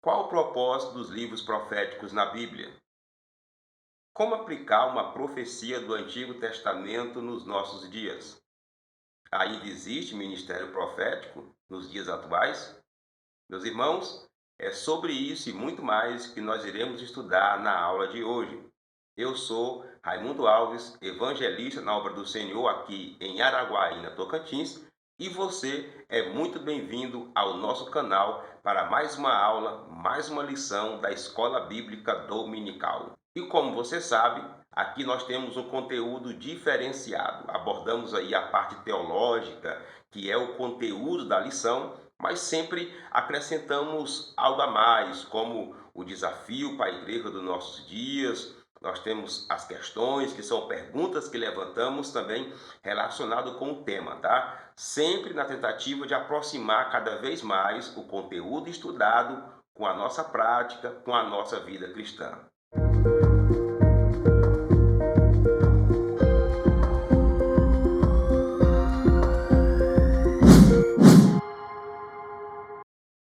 Qual o propósito dos livros proféticos na Bíblia? Como aplicar uma profecia do Antigo Testamento nos nossos dias? Ainda existe ministério profético nos dias atuais? Meus irmãos, é sobre isso e muito mais que nós iremos estudar na aula de hoje. Eu sou Raimundo Alves, evangelista na obra do Senhor aqui em Araguaína, Tocantins, e você é muito bem-vindo ao nosso canal para mais uma aula, mais uma lição da Escola Bíblica Dominical. E como você sabe, aqui nós temos um conteúdo diferenciado. Abordamos aí a parte teológica, que é o conteúdo da lição, mas sempre acrescentamos algo a mais, como o desafio para a igreja dos nossos dias. Nós temos as questões, que são perguntas que levantamos também relacionado com o tema, tá? Sempre na tentativa de aproximar cada vez mais o conteúdo estudado com a nossa prática, com a nossa vida cristã.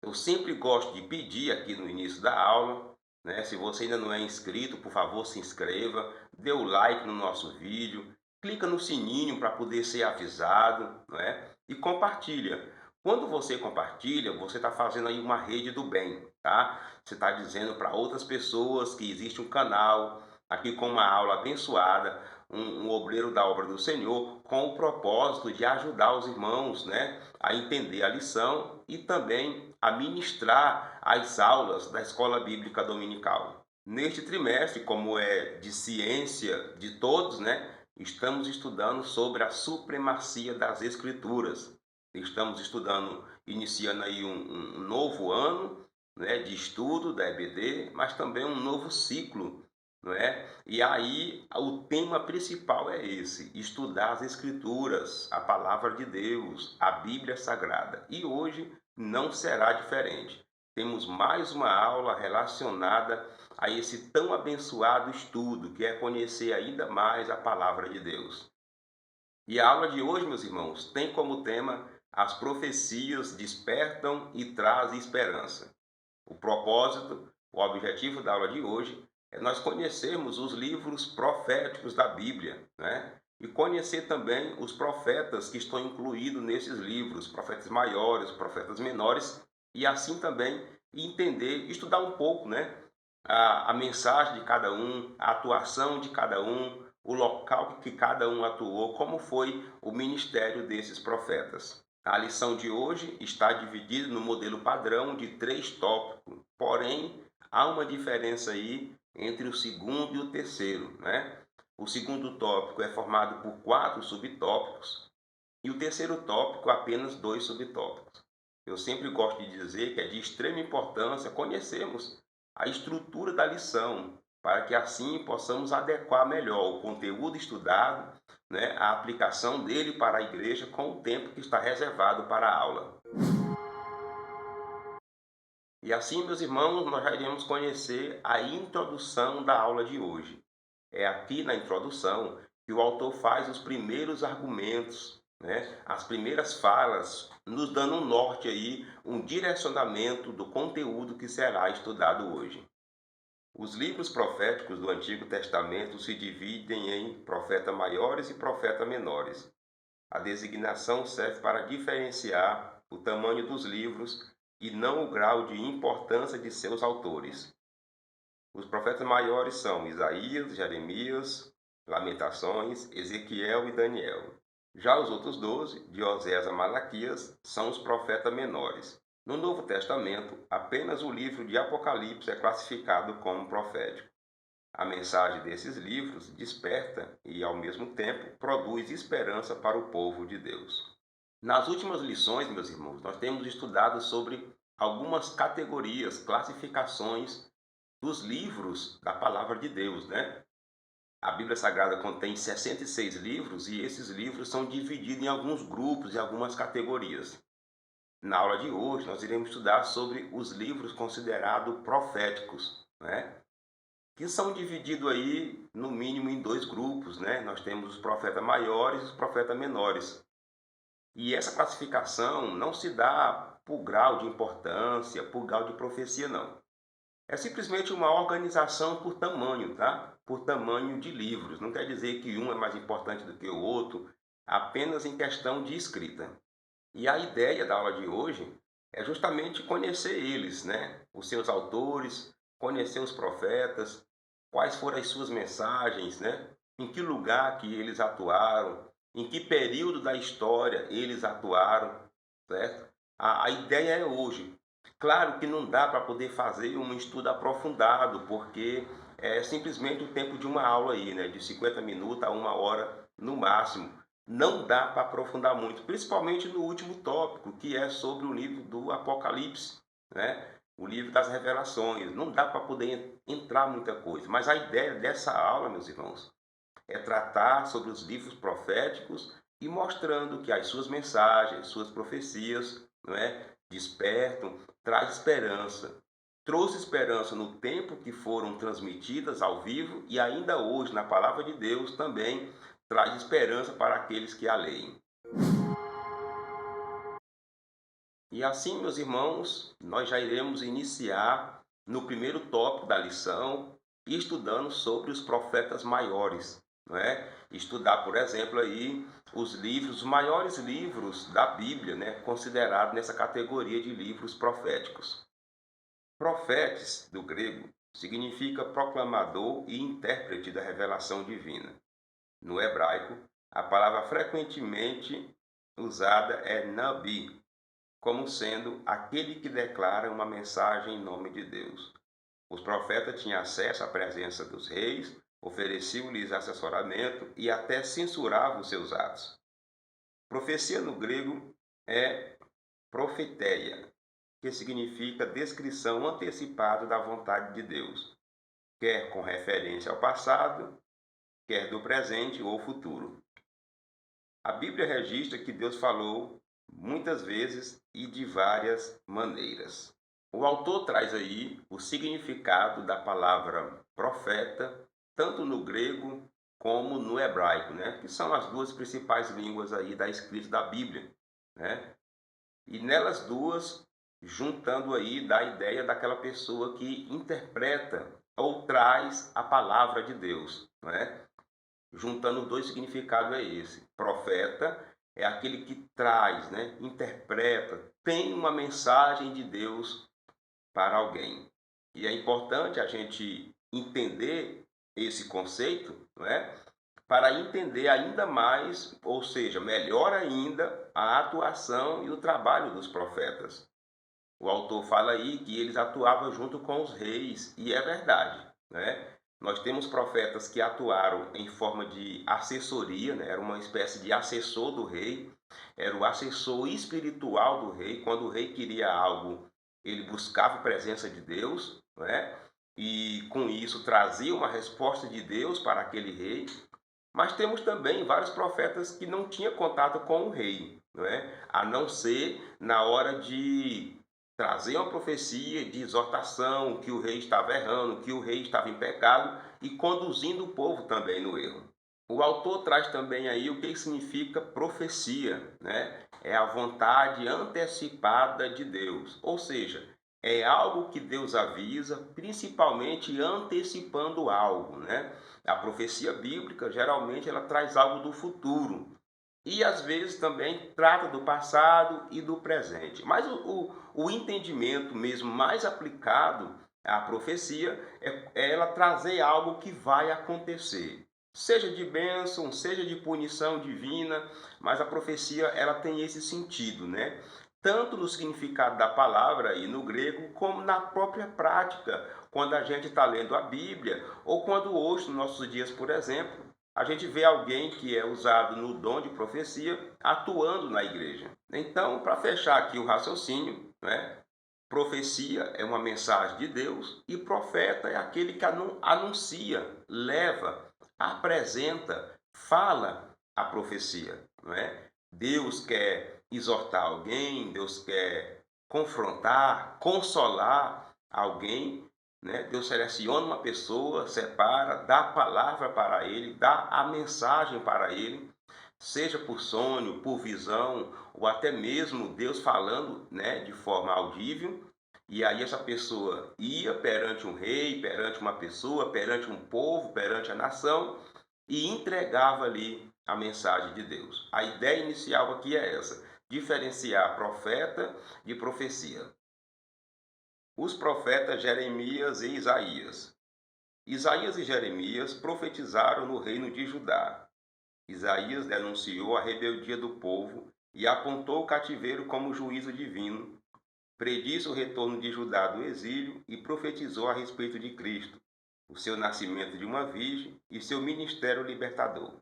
Eu sempre gosto de pedir aqui no início da aula, né? Se você ainda não é inscrito, por favor, se inscreva, dê o like no nosso vídeo, clica no sininho para poder ser avisado, não é? E compartilha. Quando você compartilha, você está fazendo aí uma rede do bem, tá? Você está dizendo para outras pessoas que existe um canal aqui com uma aula abençoada, um obreiro da obra do Senhor, com o propósito de ajudar os irmãos, né, a entender a lição e também a ministrar as aulas da Escola Bíblica Dominical. Neste trimestre, como é de ciência de todos, né, estamos estudando sobre a supremacia das Escrituras. Estamos estudando, iniciando aí um novo ano, né, de estudo da EBD, mas também um novo ciclo, não é? E aí o tema principal é esse: estudar as Escrituras, a palavra de Deus, a Bíblia Sagrada. E hoje não será diferente. Temos mais uma aula relacionada a esse tão abençoado estudo, que é conhecer ainda mais a palavra de Deus. E a aula de hoje, meus irmãos, tem como tema: as profecias despertam e trazem esperança. O propósito, o objetivo da aula de hoje é nós conhecermos os livros proféticos da Bíblia, né? E conhecer também os profetas que estão incluídos nesses livros, profetas maiores, profetas menores, e assim também entender, estudar um pouco, né? A mensagem de cada um, a atuação de cada um, o local que cada um atuou, como foi o ministério desses profetas. A lição de hoje está dividida no modelo padrão de 3 tópicos, porém há uma diferença aí entre o segundo e o terceiro, né? O segundo tópico é formado por 4 subtópicos e o terceiro tópico apenas 2 subtópicos. Eu sempre gosto de dizer que é de extrema importância conhecermos a estrutura da lição, para que assim possamos adequar melhor o conteúdo estudado, né, a aplicação dele para a igreja com o tempo que está reservado para a aula. E assim, meus irmãos, nós já iremos conhecer a introdução da aula de hoje. É aqui na introdução que o autor faz os primeiros argumentos, né, as primeiras falas, nos dando um norte aí, um direcionamento do conteúdo que será estudado hoje. Os livros proféticos do Antigo Testamento se dividem em profetas maiores e profetas menores. A designação serve para diferenciar o tamanho dos livros e não o grau de importância de seus autores. Os profetas maiores são Isaías, Jeremias, Lamentações, Ezequiel e Daniel. Já os outros 12, de Oséias a Malaquias, são os profetas menores. No Novo Testamento, apenas o livro de Apocalipse é classificado como profético. A mensagem desses livros desperta e, ao mesmo tempo, produz esperança para o povo de Deus. Nas últimas lições, meus irmãos, nós temos estudado sobre algumas categorias, classificações dos livros da palavra de Deus, né? A Bíblia Sagrada contém 66 livros e esses livros são divididos em alguns grupos e algumas categorias. Na aula de hoje, nós iremos estudar sobre os livros considerados proféticos, né? Que são divididos aí, no mínimo, em 2 grupos, né? Nós temos os profetas maiores e os profetas menores. E essa classificação não se dá por grau de importância, por grau de profecia, não. É simplesmente uma organização por tamanho, tá? Por tamanho de livros. Não quer dizer que um é mais importante do que o outro, apenas em questão de escrita. E a ideia da aula de hoje é justamente conhecer eles, né? Os seus autores, conhecer os profetas, quais foram as suas mensagens, né? Em que lugar que eles atuaram, em que período da história eles atuaram, certo? A ideia é hoje. Claro que não dá para poder fazer um estudo aprofundado, porque é simplesmente o tempo de uma aula aí, né? De 50 minutos a uma hora no máximo. Não dá para aprofundar muito, principalmente no último tópico, que é sobre o livro do Apocalipse, né? O livro das revelações. Não dá para poder entrar muita coisa, mas a ideia dessa aula, meus irmãos, é tratar sobre os livros proféticos e mostrando que as suas mensagens, suas profecias, não é, despertam, traz esperança. Trouxe esperança no tempo que foram transmitidas ao vivo e ainda hoje, na palavra de Deus, também traz esperança para aqueles que a leem. E assim, meus irmãos, nós já iremos iniciar no primeiro tópico da lição, estudando sobre os profetas maiores, não é? Estudar, por exemplo, aí os maiores livros da Bíblia, né, considerados nessa categoria de livros proféticos. Profetes, do grego, significa proclamador e intérprete da revelação divina. No hebraico, a palavra frequentemente usada é nabi, como sendo aquele que declara uma mensagem em nome de Deus. Os profetas tinham acesso à presença dos reis, ofereciam-lhes assessoramento e até censuravam os seus atos. Profecia no grego é profeteia, que significa descrição antecipada da vontade de Deus, quer com referência ao passado, quer do presente ou futuro. A Bíblia registra que Deus falou muitas vezes e de várias maneiras. O autor traz aí o significado da palavra profeta, tanto no grego como no hebraico, né? Que são as duas principais línguas aí da escrita da Bíblia, né? E nelas duas, juntando aí da ideia daquela pessoa que interpreta ou traz a palavra de Deus, não é? Juntando os dois significados é esse. Profeta é aquele que traz, né, interpreta, tem uma mensagem de Deus para alguém. E é importante a gente entender esse conceito, não é? Para entender ainda mais, ou seja, melhor ainda, a atuação e o trabalho dos profetas. O autor fala aí que eles atuavam junto com os reis, e é verdade, né? Nós temos profetas que atuaram em forma de assessoria, né? Era uma espécie de assessor do rei, era o assessor espiritual do rei. Quando o rei queria algo, ele buscava a presença de Deus, né? E com isso trazia uma resposta de Deus para aquele rei. Mas temos também vários profetas que não tinham contato com o rei, não é? A não ser na hora de trazer uma profecia de exortação, que o rei estava errando, que o rei estava em pecado e conduzindo o povo também no erro. O autor traz também aí o que significa profecia, né? É a vontade antecipada de Deus, ou seja, é algo que Deus avisa, principalmente antecipando algo, né? A profecia bíblica geralmente ela traz algo do futuro e às vezes também trata do passado e do presente. Mas o entendimento mesmo mais aplicado à profecia é ela trazer algo que vai acontecer. Seja de bênção, seja de punição divina, mas a profecia ela tem esse sentido, né? Tanto no significado da palavra e no grego, como na própria prática, quando a gente está lendo a Bíblia, ou quando hoje, nos nossos dias, por exemplo, a gente vê alguém que é usado no dom de profecia atuando na igreja. Então, para fechar aqui o raciocínio, né? Profecia é uma mensagem de Deus e profeta é aquele que anuncia, leva, apresenta, fala a profecia, não é? Deus quer exortar alguém, Deus quer confrontar, consolar alguém, né? Deus seleciona uma pessoa, separa, dá a palavra para ele, dá a mensagem para ele, seja por sonho, por visão, ou até mesmo Deus falando, né, de forma audível, E aí essa pessoa ia perante um rei, perante uma pessoa, perante um povo, perante a nação e entregava ali a mensagem de Deus. A ideia inicial aqui é essa: diferenciar profeta de profecia. Os profetas Jeremias e Isaías. Isaías e Jeremias profetizaram no reino de Judá. Isaías denunciou a rebeldia do povo e apontou o cativeiro como juízo divino, predisse o retorno de Judá do exílio e profetizou a respeito de Cristo, o seu nascimento de uma virgem e seu ministério libertador.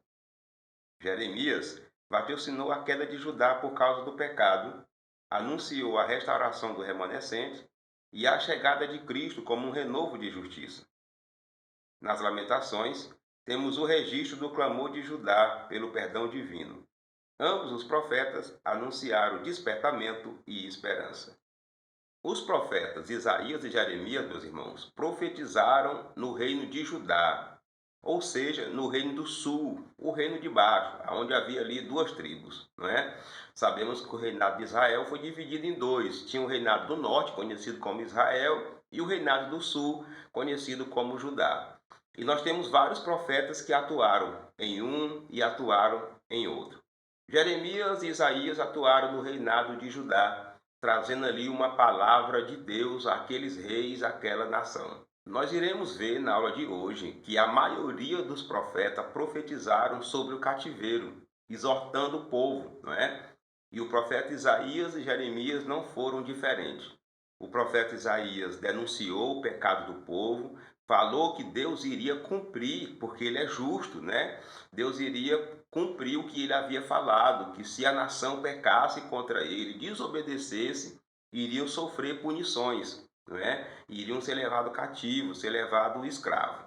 Jeremias vaticinou a queda de Judá por causa do pecado, anunciou a restauração do remanescente e a chegada de Cristo como um renovo de justiça. Nas Lamentações, temos o registro do clamor de Judá pelo perdão divino. Ambos os profetas anunciaram despertamento e esperança. Os profetas Isaías e Jeremias, meus irmãos, profetizaram no reino de Judá, ou seja, no reino do sul, o reino de baixo, onde havia ali duas tribos, não é? Sabemos que o reinado de Israel foi dividido em dois. Tinha o reinado do norte, conhecido como Israel, e o reinado do sul, conhecido como Judá. E nós temos vários profetas que atuaram em um e atuaram em outro. Jeremias e Isaías atuaram no reinado de Judá, trazendo ali uma palavra de Deus àqueles reis, àquela nação. Nós iremos ver na aula de hoje que a maioria dos profetas profetizaram sobre o cativeiro, exortando o povo, não é? E o profeta Isaías e Jeremias não foram diferentes. O profeta Isaías denunciou o pecado do povo, falou que Deus iria cumprir, porque ele é justo, né? Deus iria cumprir o que ele havia falado, que se a nação pecasse contra ele, desobedecesse, iriam sofrer punições, não é? Iriam ser levados cativos, ser levados escravos.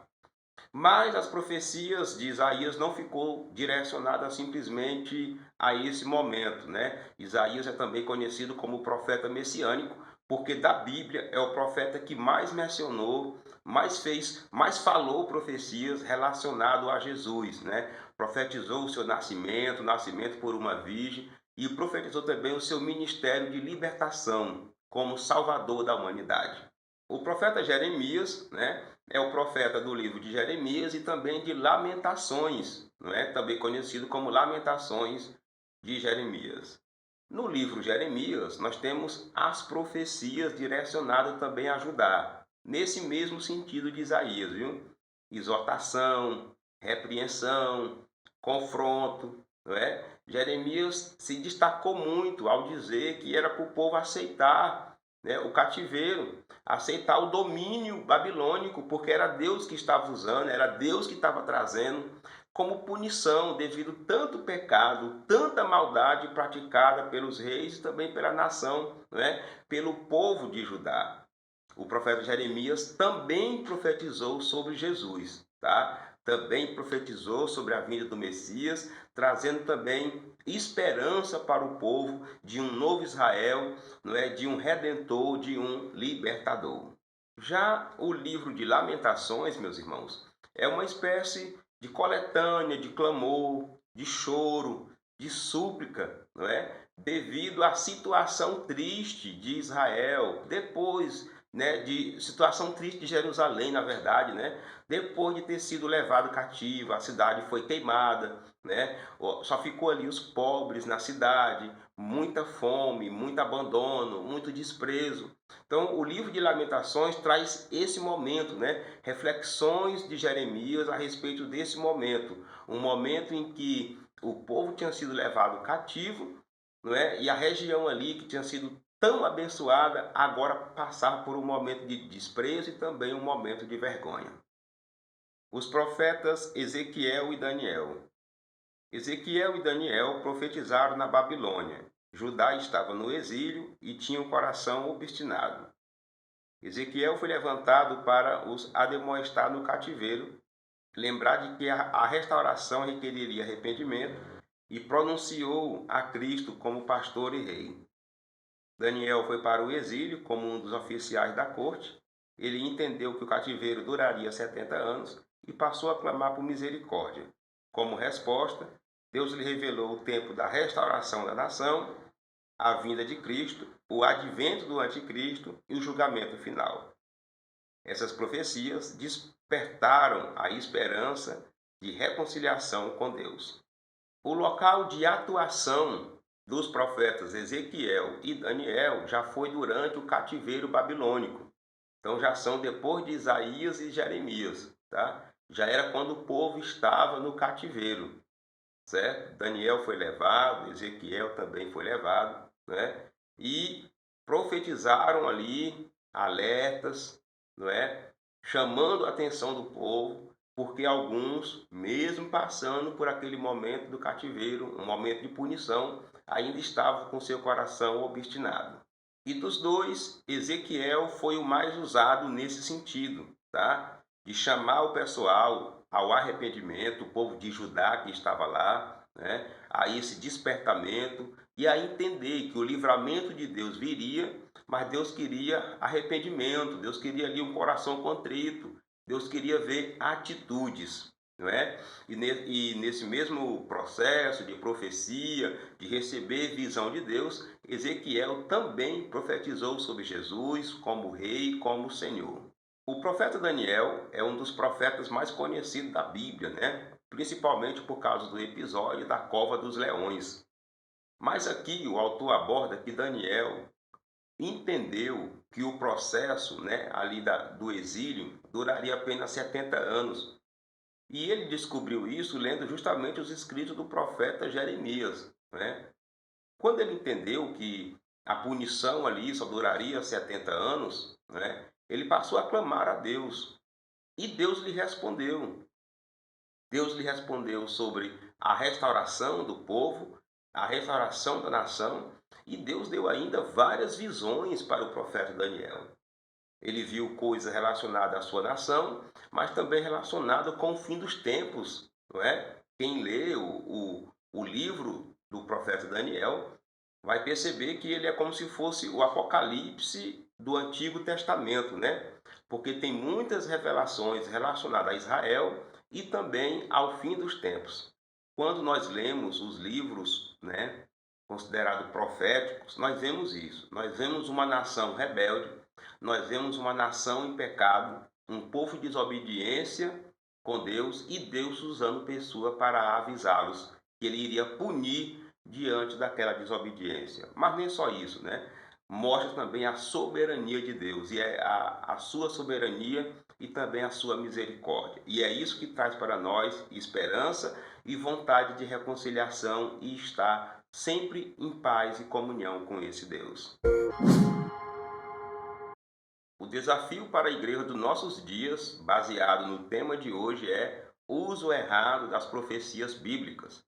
Mas as profecias de Isaías não ficou direcionada simplesmente a esse momento, né? Isaías é também conhecido como profeta messiânico, porque da Bíblia é o profeta que mais mencionou, mais fez, mais falou profecias relacionadas a Jesus, né? Profetizou o seu nascimento, nascimento por uma virgem, e profetizou também o seu ministério de libertação como salvador da humanidade. O profeta Jeremias, né, é o profeta do livro de Jeremias e também de Lamentações, não é? Também conhecido como Lamentações de Jeremias. No livro Jeremias, nós temos as profecias direcionadas também a Judá, nesse mesmo sentido de Isaías, viu? Exortação, repreensão, confronto, não é? Jeremias se destacou muito ao dizer que era para o povo aceitar, né, o cativeiro, aceitar o domínio babilônico, porque era Deus que estava usando, era Deus que estava trazendo como punição devido tanto pecado, tanta maldade praticada pelos reis e também pela nação, não é? Pelo povo de Judá. O profeta Jeremias também profetizou sobre Jesus, tá? Também profetizou sobre a vinda do Messias, trazendo também esperança para o povo de um novo Israel, não é? De um redentor, de um libertador. Já o livro de Lamentações, meus irmãos, é uma espécie de coletânea, de clamor, de choro, de súplica, não é? Devido à situação triste de Israel, depois, né, de situação triste de Jerusalém, na verdade, né? Depois de ter sido levado cativo, a cidade foi queimada, né? Só ficou ali os pobres na cidade, muita fome, muito abandono, muito desprezo. Então, o livro de Lamentações traz esse momento, né? Reflexões de Jeremias a respeito desse momento, um momento em que o povo tinha sido levado cativo, não é? E a região ali que tinha sido tão abençoada, agora passava por um momento de desprezo e também um momento de vergonha. Os profetas Ezequiel e Daniel. Ezequiel e Daniel profetizaram na Babilônia. Judá estava no exílio e tinha o coração obstinado. Ezequiel foi levantado para os admoestar no cativeiro, lembrar de que a restauração requeriria arrependimento e pronunciou a Cristo como pastor e rei. Daniel foi para o exílio como um dos oficiais da corte. Ele entendeu que o cativeiro duraria 70 anos e passou a clamar por misericórdia. Como resposta, Deus lhe revelou o tempo da restauração da nação a vinda de Cristo, o advento do anticristo e o julgamento final. Essas profecias despertaram a esperança de reconciliação com Deus. O local de atuação dos profetas Ezequiel e Daniel já foi durante o cativeiro babilônico. Então já são depois de Isaías e Jeremias, tá? Já era quando o povo estava no cativeiro, certo? Daniel foi levado, Ezequiel também foi levado, né? E profetizaram ali alertas, não é? Chamando a atenção do povo, porque alguns, mesmo passando por aquele momento do cativeiro, um momento de punição, ainda estavam com seu coração obstinado. E dos dois, Ezequiel foi o mais usado nesse sentido, tá? De chamar o pessoal ao arrependimento, o povo de Judá que estava lá, né? A esse despertamento e a entender que o livramento de Deus viria, mas Deus queria arrependimento, Deus queria ali um coração contrito, Deus queria ver atitudes, não é? E nesse mesmo processo de profecia, de receber visão de Deus, Ezequiel também profetizou sobre Jesus como rei, como Senhor. O profeta Daniel é um dos profetas mais conhecidos da Bíblia, né? Principalmente por causa do episódio da cova dos leões. Mas aqui o autor aborda que Daniel entendeu que o processo, né, ali do exílio duraria apenas 70 anos. E ele descobriu isso lendo justamente os escritos do profeta Jeremias, né? Quando ele entendeu que a punição ali só duraria 70 anos, né, ele passou a clamar a Deus. E Deus lhe respondeu. Deus lhe respondeu sobre a restauração do povo, a restauração da nação, e Deus deu ainda várias visões para o profeta Daniel. Ele viu coisas relacionadas à sua nação, mas também relacionadas com o fim dos tempos, não é? Quem lê o livro do profeta Daniel vai perceber que ele é como se fosse o Apocalipse do Antigo Testamento, né? Porque tem muitas revelações relacionadas a Israel e também ao fim dos tempos. Quando nós lemos os livros, né, considerados proféticos, nós vemos isso. Nós vemos uma nação rebelde, nós vemos uma nação em pecado, um povo de desobediência com Deus e Deus usando pessoa para avisá-los que ele iria punir diante daquela desobediência. Mas nem só isso, né? Mostra também a soberania de Deus, e é a sua soberania e também a sua misericórdia. E é isso que traz para nós esperança e vontade de reconciliação e estar sempre em paz e comunhão com esse Deus. O desafio para a igreja dos nossos dias, baseado no tema de hoje, é o uso errado das profecias bíblicas.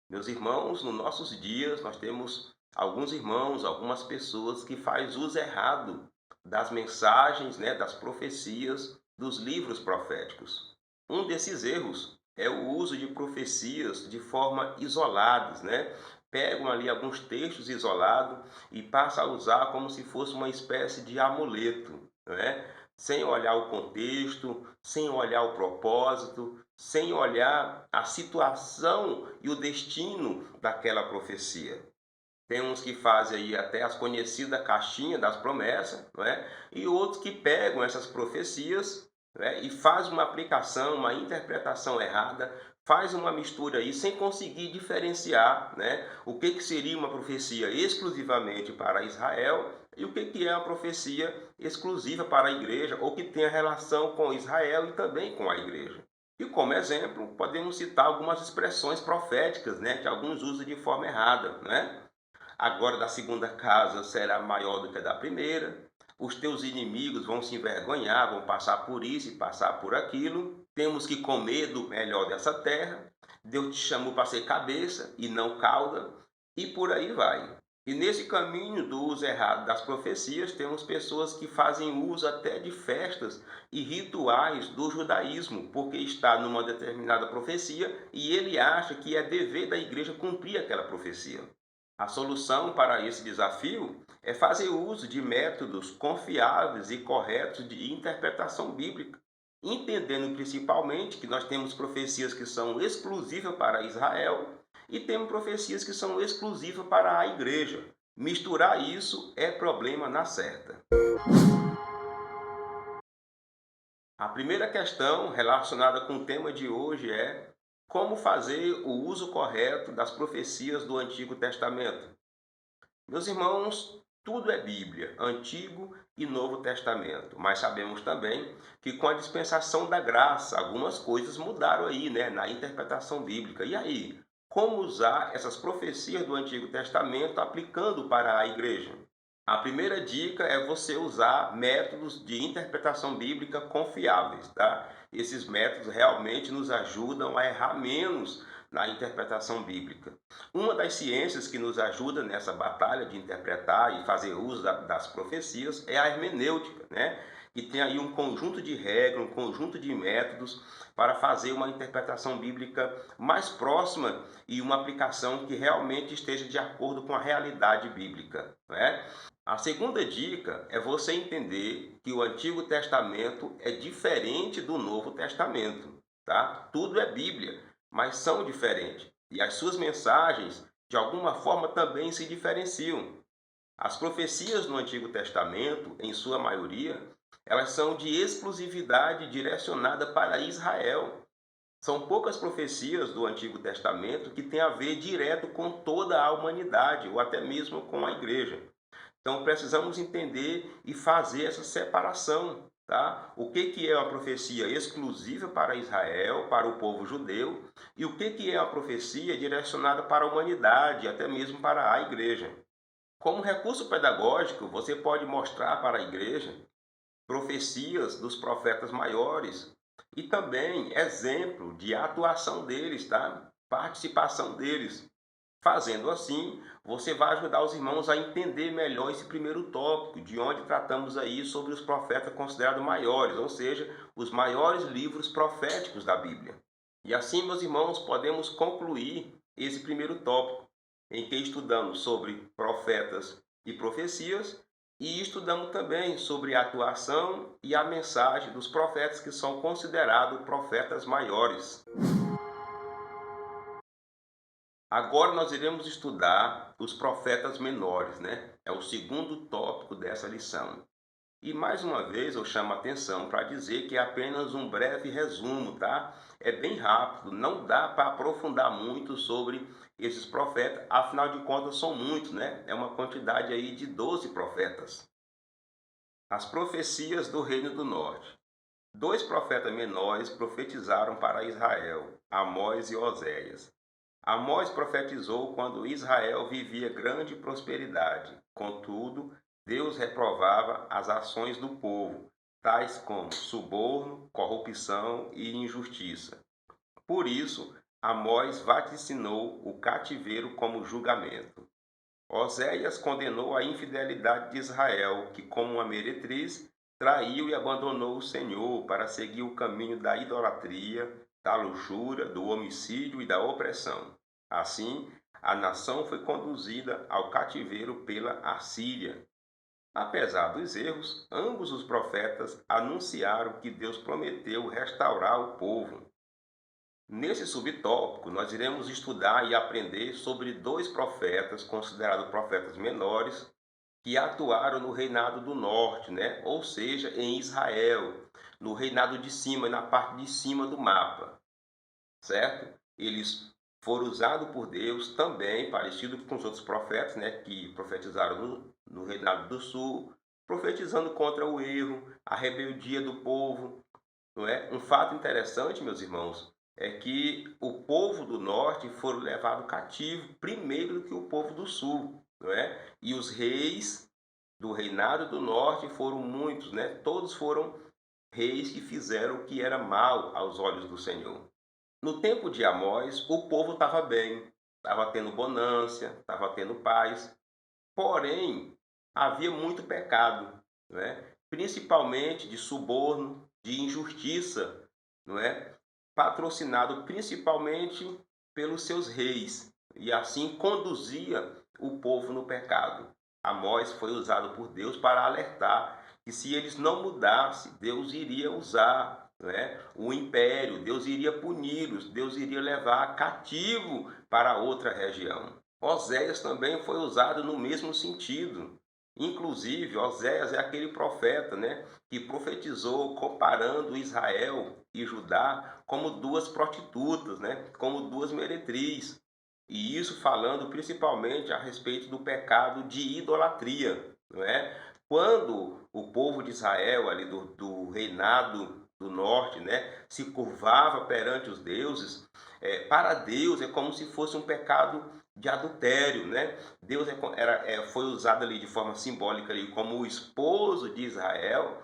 Meus irmãos, nos nossos dias nós temos alguns irmãos, algumas pessoas que fazem uso errado das mensagens, né, das profecias dos livros proféticos. Um desses erros é o uso de profecias de forma isoladas, né? Pegam ali alguns textos isolados e passam a usar como se fosse uma espécie de amuleto, né? Sem olhar o contexto, sem olhar o propósito, sem olhar a situação e o destino daquela profecia. Tem uns que fazem aí até as conhecidas caixinhas das promessas, não é? E outros que pegam essas profecias, né, e fazem uma aplicação, uma interpretação errada, faz uma mistura aí sem conseguir diferenciar, né, o que seria uma profecia exclusivamente para Israel e o que é uma profecia exclusiva para a igreja ou que tenha relação com Israel e também com a igreja. E como exemplo, podemos citar algumas expressões proféticas, né, que alguns usam de forma errada, né? Agora da segunda casa será maior do que a da primeira. Os teus inimigos vão se envergonhar, vão passar por isso e passar por aquilo. Temos que comer do melhor dessa terra. Deus te chamou para ser cabeça e não cauda. E por aí vai. E nesse caminho do uso errado das profecias, temos pessoas que fazem uso até de festas e rituais do judaísmo, porque está numa determinada profecia e ele acha que é dever da igreja cumprir aquela profecia. A solução para esse desafio é fazer uso de métodos confiáveis e corretos de interpretação bíblica, entendendo principalmente que nós temos profecias que são exclusivas para Israel e temos profecias que são exclusivas para a igreja. Misturar isso é problema na certa. A primeira questão relacionada com o tema de hoje é como fazer o uso correto das profecias do Antigo Testamento. Meus irmãos, tudo é Bíblia, Antigo e Novo Testamento, mas sabemos também que com a dispensação da graça, algumas coisas mudaram aí, né, na interpretação bíblica. E aí, como usar essas profecias do Antigo Testamento aplicando para a igreja? A primeira dica é você usar métodos de interpretação bíblica confiáveis, tá? Esses métodos realmente nos ajudam a errar menos na interpretação bíblica. Uma das ciências que nos ajuda nessa batalha de interpretar e fazer uso das profecias é a hermenêutica, né? Que tem aí um conjunto de regras, um conjunto de métodos para fazer uma interpretação bíblica mais próxima e uma aplicação que realmente esteja de acordo com a realidade bíblica, né? A segunda dica é você entender que o Antigo Testamento é diferente do Novo Testamento, tá? Tudo é Bíblia, mas são diferentes. E as suas mensagens, de alguma forma, também se diferenciam. As profecias no Antigo Testamento, em sua maioria, elas são de exclusividade direcionada para Israel. São poucas profecias do Antigo Testamento que têm a ver direto com toda a humanidade, ou até mesmo com a igreja. Então precisamos entender e fazer essa separação, tá? O que é uma profecia exclusiva para Israel, para o povo judeu, e o que é uma profecia direcionada para a humanidade, até mesmo para a igreja. Como recurso pedagógico, você pode mostrar para a igreja profecias dos profetas maiores e também exemplo de atuação deles, tá? Participação deles. Fazendo assim, você vai ajudar os irmãos a entender melhor esse primeiro tópico, de onde tratamos aí sobre os profetas considerados maiores, ou seja, os maiores livros proféticos da Bíblia. E assim, meus irmãos, podemos concluir esse primeiro tópico, em que estudamos sobre profetas e profecias, e estudamos também sobre a atuação e a mensagem dos profetas que são considerados profetas maiores. Agora nós iremos estudar os profetas menores, né? É o segundo tópico dessa lição. E mais uma vez eu chamo a atenção para dizer que é apenas um breve resumo, tá? É bem rápido, não dá para aprofundar muito sobre esses profetas, afinal de contas são muitos, né? É uma quantidade aí de 12 profetas. As profecias do Reino do Norte. Dois profetas menores profetizaram para Israel, Amós e Oséias. Amós profetizou quando Israel vivia grande prosperidade. Contudo, Deus reprovava as ações do povo, tais como suborno, corrupção e injustiça. Por isso, Amós vaticinou o cativeiro como julgamento. Oséias condenou a infidelidade de Israel, que, como uma meretriz, traiu e abandonou o Senhor para seguir o caminho da idolatria, da luxúria, do homicídio e da opressão. Assim, a nação foi conduzida ao cativeiro pela Assíria. Apesar dos erros, ambos os profetas anunciaram que Deus prometeu restaurar o povo. Nesse subtópico, nós iremos estudar e aprender sobre dois profetas, considerados profetas menores, que atuaram no reinado do norte, né? Ou seja, em Israel, no reinado de cima, na parte de cima do mapa, certo? Eles foram usados por Deus também, parecido com os outros profetas, né? Que profetizaram no reinado do sul, profetizando contra o erro, a rebeldia do povo, não é? Um fato interessante, meus irmãos, é que o povo do norte foram levados cativo primeiro do que o povo do sul, não é? E os reis do reinado do norte foram muitos, né? Todos foram reis que fizeram o que era mal aos olhos do Senhor. No tempo de Amós, o povo estava bem, estava tendo bonança, estava tendo paz, porém havia muito pecado, não é? Principalmente de suborno, de injustiça, não é? Patrocinado principalmente pelos seus reis, e assim conduzia o povo no pecado. Amós foi usado por Deus para alertar que se eles não mudassem, Deus iria usar, né, o império, Deus iria puni-los, Deus iria levar cativo para outra região. Oséias também foi usado no mesmo sentido. Inclusive, Oséias é aquele profeta, né, que profetizou comparando Israel e Judá como duas prostitutas, né, como duas meretrizes. E isso falando principalmente a respeito do pecado de idolatria, não é? Quando o povo de Israel, ali do reinado do norte, né, se curvava perante os deuses, para Deus é como se fosse um pecado de adultério, né? Deus foi usado ali de forma simbólica ali como o esposo de Israel,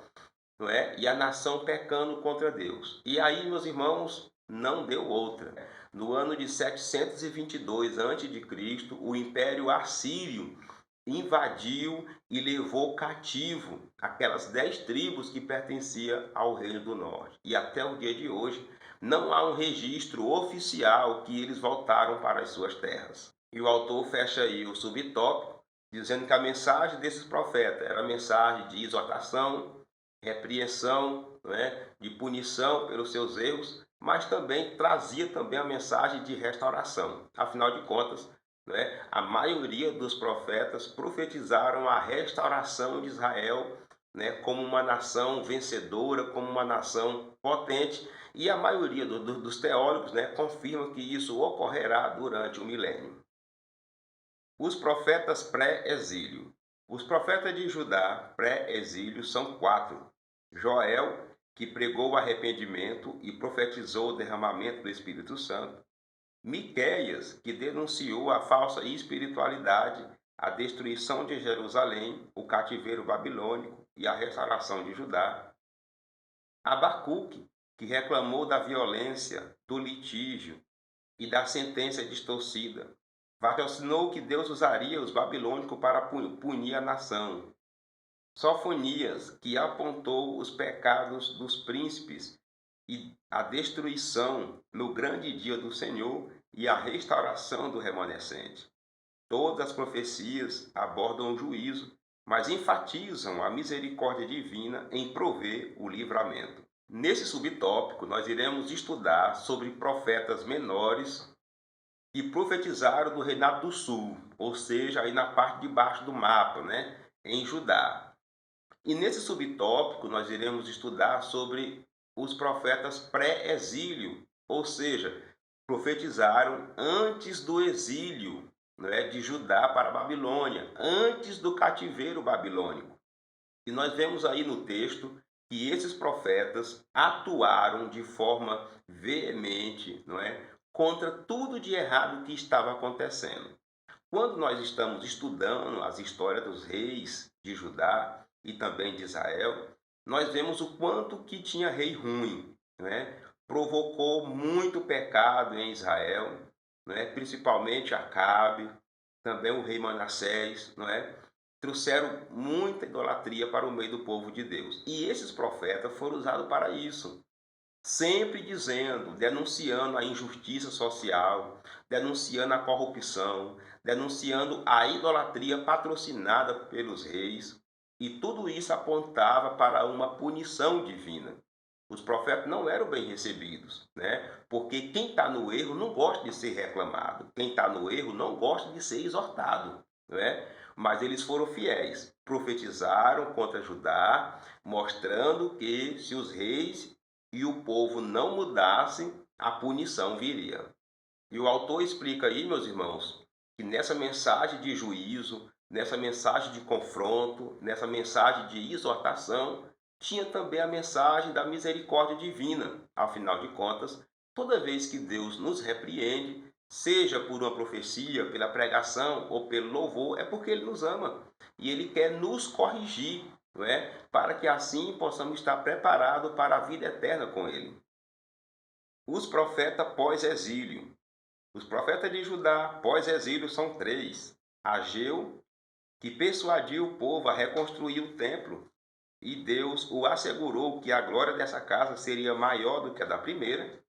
não é? E a nação pecando contra Deus. E aí, meus irmãos, não deu outra. No ano de 722 a.C., o Império Assírio invadiu e levou cativo aquelas 10 tribos que pertenciam ao Reino do Norte. E até o dia de hoje não há um registro oficial que eles voltaram para as suas terras. E o autor fecha aí o subtópico dizendo que a mensagem desses profetas era a mensagem de exortação, repreensão, não é? De punição pelos seus erros, mas também trazia também a mensagem de restauração. Afinal de contas, né, a maioria dos profetas profetizaram a restauração de Israel, né, como uma nação vencedora, como uma nação potente, e a maioria dos teólogos, né, confirma que isso ocorrerá durante o milênio. Os profetas pré-exílio. Os profetas de Judá pré-exílio são 4. Joel, que pregou o arrependimento e profetizou o derramamento do Espírito Santo. Miqueias, que denunciou a falsa espiritualidade, a destruição de Jerusalém, o cativeiro babilônico e a restauração de Judá. Abacuque, que reclamou da violência, do litígio e da sentença distorcida. Vaticinou que Deus usaria os babilônicos para punir a nação. Sofonias, que apontou os pecados dos príncipes e a destruição no grande dia do Senhor e a restauração do remanescente. Todas as profecias abordam o juízo, mas enfatizam a misericórdia divina em prover o livramento. Nesse subtópico, nós iremos estudar sobre profetas menores que profetizaram do reinado do sul, ou seja, aí na parte de baixo do mapa, né, em Judá. E nesse subtópico nós iremos estudar sobre os profetas pré-exílio, ou seja, profetizaram antes do exílio, né, de Judá para a Babilônia, antes do cativeiro babilônico. E nós vemos aí no texto que esses profetas atuaram de forma veemente, não é, contra tudo de errado que estava acontecendo. Quando nós estamos estudando as histórias dos reis de Judá e também de Israel, nós vemos o quanto que tinha rei ruim, né? Provocou muito pecado em Israel, né? Principalmente Acabe, também o rei Manassés, não é? Trouxeram muita idolatria para o meio do povo de Deus. E esses profetas foram usados para isso, sempre dizendo, denunciando a injustiça social, denunciando a corrupção, denunciando a idolatria patrocinada pelos reis, e tudo isso apontava para uma punição divina. Os profetas não eram bem recebidos, né? Porque quem está no erro não gosta de ser reclamado, quem está no erro não gosta de ser exortado, não é? Mas eles foram fiéis, profetizaram contra Judá, mostrando que se os reis e o povo não mudassem, a punição viria. E o autor explica aí, meus irmãos, que nessa mensagem de juízo, nessa mensagem de confronto, nessa mensagem de exortação, tinha também a mensagem da misericórdia divina. Afinal de contas, toda vez que Deus nos repreende, seja por uma profecia, pela pregação ou pelo louvor, é porque Ele nos ama e Ele quer nos corrigir, não é? Para que assim possamos estar preparados para a vida eterna com Ele. Os profetas pós-exílio. Os profetas de Judá pós-exílio são 3. Ageu, que persuadiu o povo a reconstruir o templo, e Deus o assegurou que a glória dessa casa seria maior do que a da primeira.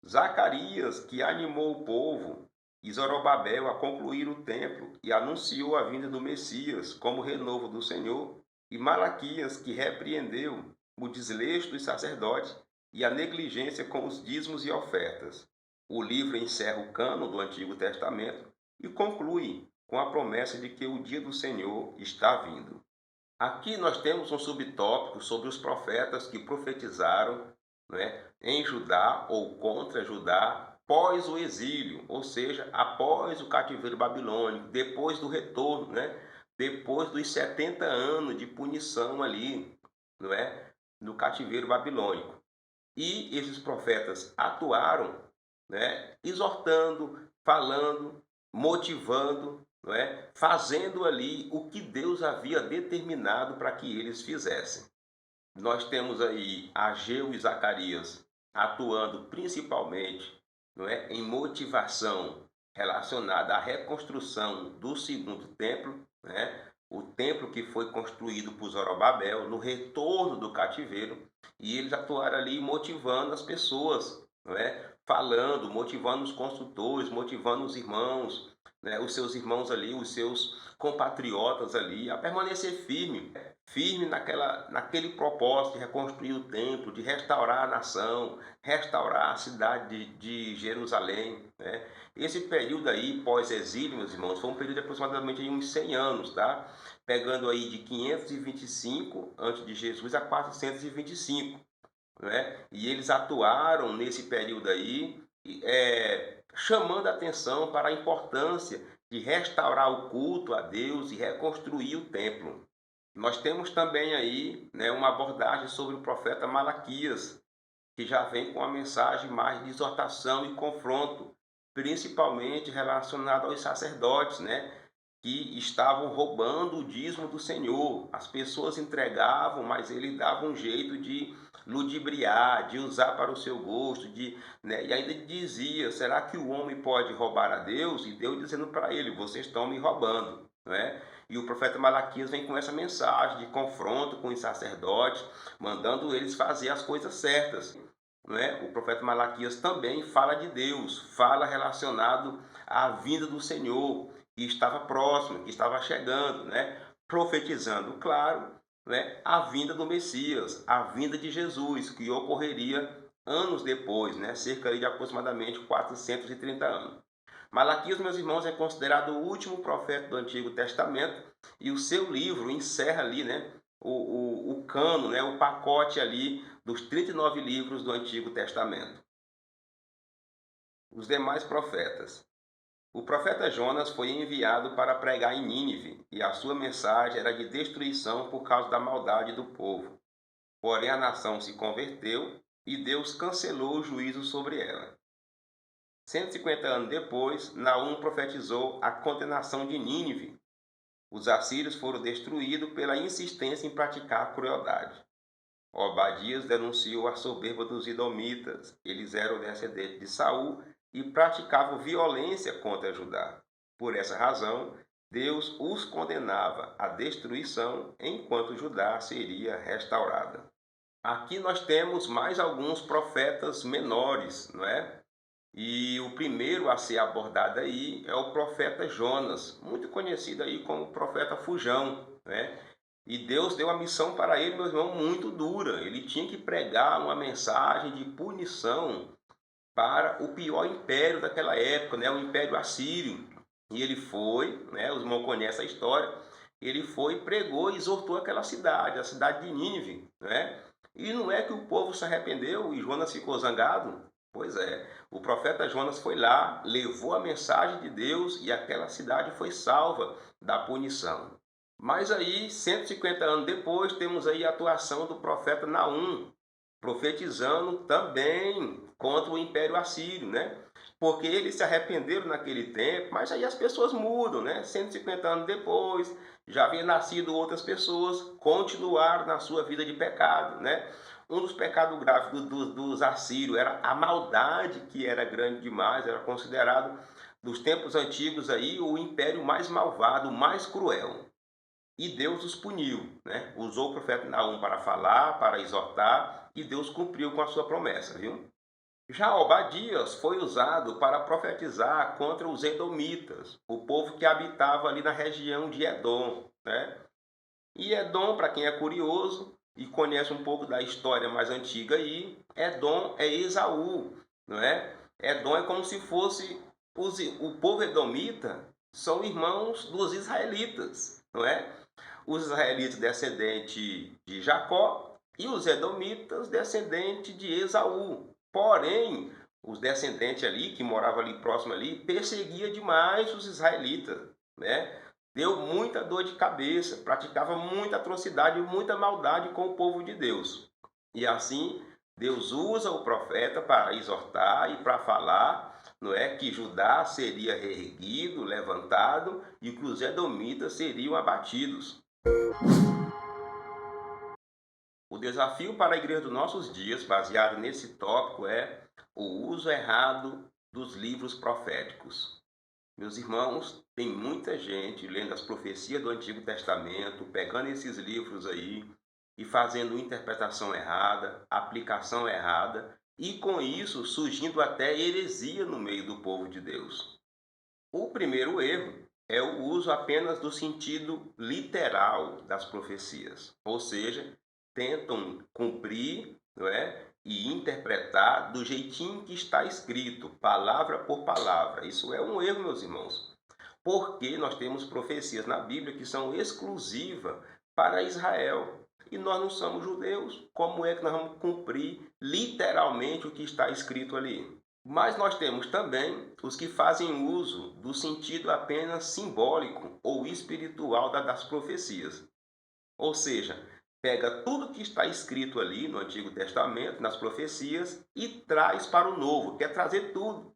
Zacarias, que animou o povo, e Zorobabel a concluir o templo e anunciou a vinda do Messias como renovo do Senhor. E Malaquias, que repreendeu o desleixo dos sacerdotes e a negligência com os dízimos e ofertas. O livro encerra o cânon do Antigo Testamento e conclui com a promessa de que o dia do Senhor está vindo. Aqui nós temos um subtópico sobre os profetas que profetizaram, né, em Judá ou contra Judá pós o exílio, ou seja, após o cativeiro babilônico, depois do retorno, né, depois dos 70 anos de punição ali, não é, no cativeiro babilônico. E esses profetas atuaram, né, exortando, falando, motivando, não é, fazendo ali o que Deus havia determinado para que eles fizessem. Nós temos aí Ageu e Zacarias atuando principalmente, não é, em motivação relacionada à reconstrução do segundo templo, né, o templo que foi construído por Zorobabel no retorno do cativeiro, e eles atuaram ali motivando as pessoas, não é, falando, motivando os construtores, motivando os irmãos, né, os seus irmãos ali, os seus compatriotas ali, a permanecer firme naquele propósito de reconstruir o templo, de restaurar a nação, restaurar a cidade de Jerusalém, né? Esse período aí, pós-exílio, meus irmãos, foi um período de aproximadamente uns 100 anos, tá? Pegando aí de 525 antes de Jesus a 425, né? E eles atuaram nesse período aí, chamando a atenção para a importância de restaurar o culto a Deus e reconstruir o templo. Nós temos também aí, né, uma abordagem sobre o profeta Malaquias, que já vem com uma mensagem mais de exortação e confronto, principalmente relacionado aos sacerdotes, né, que estavam roubando o dízimo do Senhor. As pessoas entregavam, mas ele dava um jeito de ludibriar, de usar para o seu gosto, né, e ainda dizia: será que o homem pode roubar a Deus? E Deus dizendo para ele: vocês estão me roubando, não é? E o profeta Malaquias vem com essa mensagem de confronto com os sacerdotes, mandando eles fazer as coisas certas. Não é? O profeta Malaquias também fala de Deus, fala relacionado à vinda do Senhor, que estava próximo, que estava chegando, né? Profetizando, claro, né, a vinda do Messias, a vinda de Jesus, que ocorreria anos depois, né, cerca de aproximadamente 430 anos. Malaquias, meus irmãos, é considerado o último profeta do Antigo Testamento, e o seu livro encerra ali, né, o cano, né, o pacote ali dos 39 livros do Antigo Testamento. Os demais profetas. O profeta Jonas foi enviado para pregar em Nínive, e a sua mensagem era de destruição por causa da maldade do povo. Porém, a nação se converteu e Deus cancelou o juízo sobre ela. 150 anos depois, Naum profetizou a condenação de Nínive. Os assírios foram destruídos pela insistência em praticar crueldade. Obadias denunciou a soberba dos idomitas. Eles eram descendentes de Saul e praticavam violência contra Judá. Por essa razão, Deus os condenava à destruição enquanto Judá seria restaurada. Aqui nós temos mais alguns profetas menores, não é? E o primeiro a ser abordado aí é o profeta Jonas, muito conhecido aí como profeta Fujão, né? E Deus deu a missão para ele, meu irmão, muito dura. Ele tinha que pregar uma mensagem de punição para o pior império daquela época, né? O Império Assírio. E ele foi, né? Os irmãos conhecem a história. Ele foi, pregou e exortou aquela cidade, a cidade de Nínive, né? E não é que o povo se arrependeu e Jonas ficou zangado? Pois é, o profeta Jonas foi lá, levou a mensagem de Deus e aquela cidade foi salva da punição. Mas aí, 150 anos depois, temos aí a atuação do profeta Naum, profetizando também contra o Império Assírio, né? Porque eles se arrependeram naquele tempo, mas aí as pessoas mudam, né? 150 anos depois, já havia nascido outras pessoas, continuaram na sua vida de pecado, né? Um dos pecados graves dos assírios era a maldade, que era grande demais, era considerado, dos tempos antigos aí, o império mais malvado, mais cruel. E Deus os puniu, né? Usou o profeta Naum para falar, para exortar, e Deus cumpriu com a sua promessa, viu? Já Obadias foi usado para profetizar contra os edomitas, o povo que habitava ali na região de Edom, né? E Edom, para quem é curioso e conhece um pouco da história mais antiga aí, Edom é Esaú, não é? Edom é como se fosse o povo edomita, são irmãos dos israelitas, não é? Os israelitas descendentes de Jacó e os edomitas descendentes de Esaú. Porém, os descendentes ali, que moravam ali próximo ali, perseguia demais os israelitas, né? Deu muita dor de cabeça, praticava muita atrocidade e muita maldade com o povo de Deus. E assim, Deus usa o profeta para exortar e para falar, não é, que Judá seria reerguido, levantado e que os edomitas seriam abatidos. O desafio para a igreja dos nossos dias, baseado nesse tópico, é o uso errado dos livros proféticos. Meus irmãos, tem muita gente lendo as profecias do Antigo Testamento, pegando esses livros aí e fazendo interpretação errada, aplicação errada, e com isso surgindo até heresia no meio do povo de Deus. O primeiro erro é o uso apenas do sentido literal das profecias, ou seja, tentam cumprir, não é, e interpretar do jeitinho que está escrito, palavra por palavra. Isso é um erro, meus irmãos, porque nós temos profecias na Bíblia que são exclusivas para Israel. E nós não somos judeus. Como é que nós vamos cumprir literalmente o que está escrito ali? Mas nós temos também os que fazem uso do sentido apenas simbólico ou espiritual das profecias. Ou seja, pega tudo que está escrito ali no Antigo Testamento, nas profecias, e traz para o Novo. Quer trazer tudo.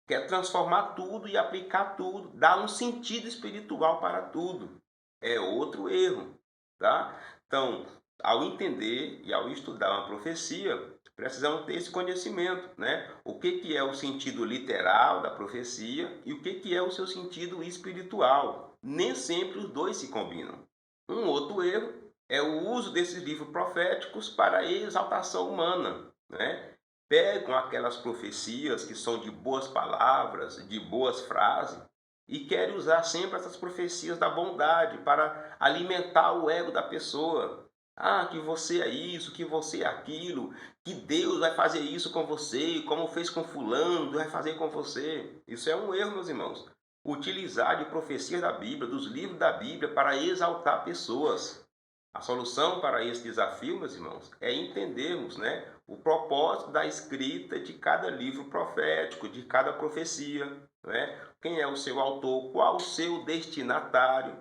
Quer transformar tudo e aplicar tudo. Dar um sentido espiritual para tudo. É outro erro. Tá? Então, ao entender e ao estudar uma profecia, precisamos ter esse conhecimento, né? O que é o sentido literal da profecia e o que é o seu sentido espiritual. Nem sempre os dois se combinam. Um outro erro é o uso desses livros proféticos para a exaltação humana, né? Pegam aquelas profecias que são de boas palavras, de boas frases, e querem usar sempre essas profecias da bondade para alimentar o ego da pessoa. Ah, que você é isso, que você é aquilo, que Deus vai fazer isso com você, como fez com fulano, Deus vai fazer com você. Isso é um erro, meus irmãos. Utilizar de profecias da Bíblia, dos livros da Bíblia, para exaltar pessoas. A solução para esse desafio, meus irmãos, é entendermos, né, o propósito da escrita de cada livro profético, de cada profecia, né? Quem é o seu autor, qual o seu destinatário.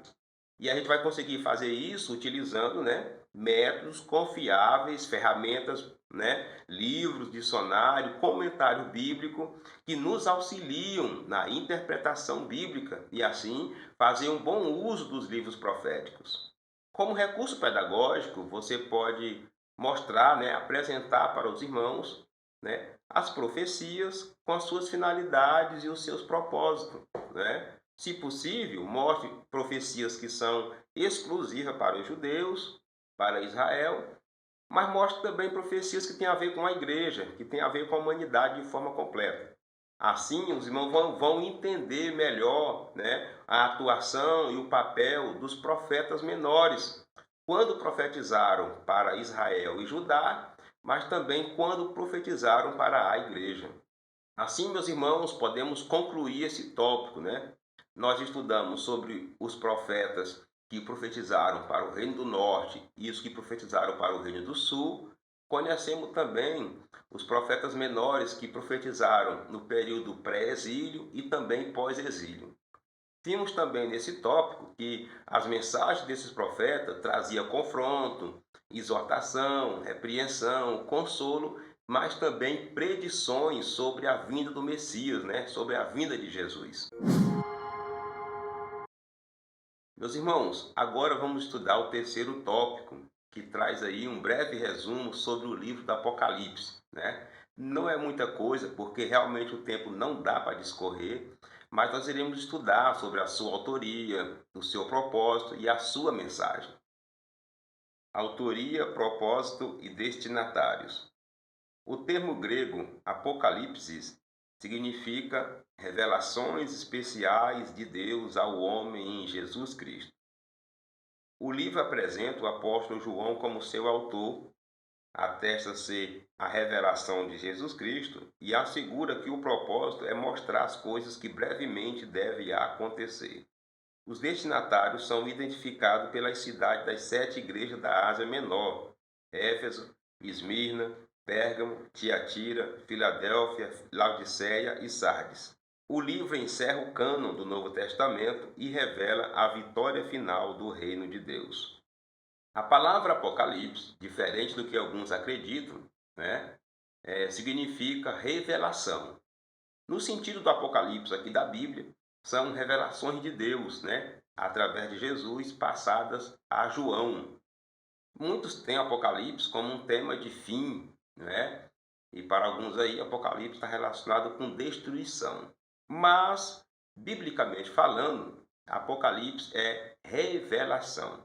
E a gente vai conseguir fazer isso utilizando, né, métodos confiáveis, ferramentas, né, livros, dicionário, comentário bíblico, que nos auxiliam na interpretação bíblica e assim fazer um bom uso dos livros proféticos. Como recurso pedagógico, você pode mostrar, né, apresentar para os irmãos, né, as profecias com as suas finalidades e os seus propósitos, né? Se possível, mostre profecias que são exclusivas para os judeus, para Israel, mas mostre também profecias que têm a ver com a igreja, que têm a ver com a humanidade de forma completa. Assim, os irmãos vão entender melhor, né, a atuação e o papel dos profetas menores, quando profetizaram para Israel e Judá, mas também quando profetizaram para a igreja. Assim, meus irmãos, podemos concluir esse tópico, né? Nós estudamos sobre os profetas que profetizaram para o Reino do Norte e os que profetizaram para o Reino do Sul. Conhecemos também os profetas menores que profetizaram no período pré-exílio e também pós-exílio. Vimos também nesse tópico que as mensagens desses profetas traziam confronto, exortação, repreensão, consolo, mas também predições sobre a vinda do Messias, né? Sobre a vinda de Jesus. Meus irmãos, agora vamos estudar o terceiro tópico, que traz aí um breve resumo sobre o livro do Apocalipse, né? Não é muita coisa, porque realmente o tempo não dá para discorrer, mas nós iremos estudar sobre a sua autoria, o seu propósito e a sua mensagem. Autoria, propósito e destinatários. O termo grego Apocalipse significa revelações especiais de Deus ao homem em Jesus Cristo. O livro apresenta o apóstolo João como seu autor, atesta ser a revelação de Jesus Cristo e assegura que o propósito é mostrar as coisas que brevemente devem acontecer. Os destinatários são identificados pelas cidades das 7 igrejas da Ásia Menor: Éfeso, Esmirna, Pérgamo, Tiatira, Filadélfia, Laodiceia e Sardes. O livro encerra o cânon do Novo Testamento e revela a vitória final do reino de Deus. A palavra Apocalipse, diferente do que alguns acreditam, né, significa revelação. No sentido do Apocalipse aqui da Bíblia, são revelações de Deus, né, através de Jesus, passadas a João. Muitos têm Apocalipse como um tema de fim, né? E para alguns aí, Apocalipse está relacionado com destruição. Mas, biblicamente falando, Apocalipse é revelação.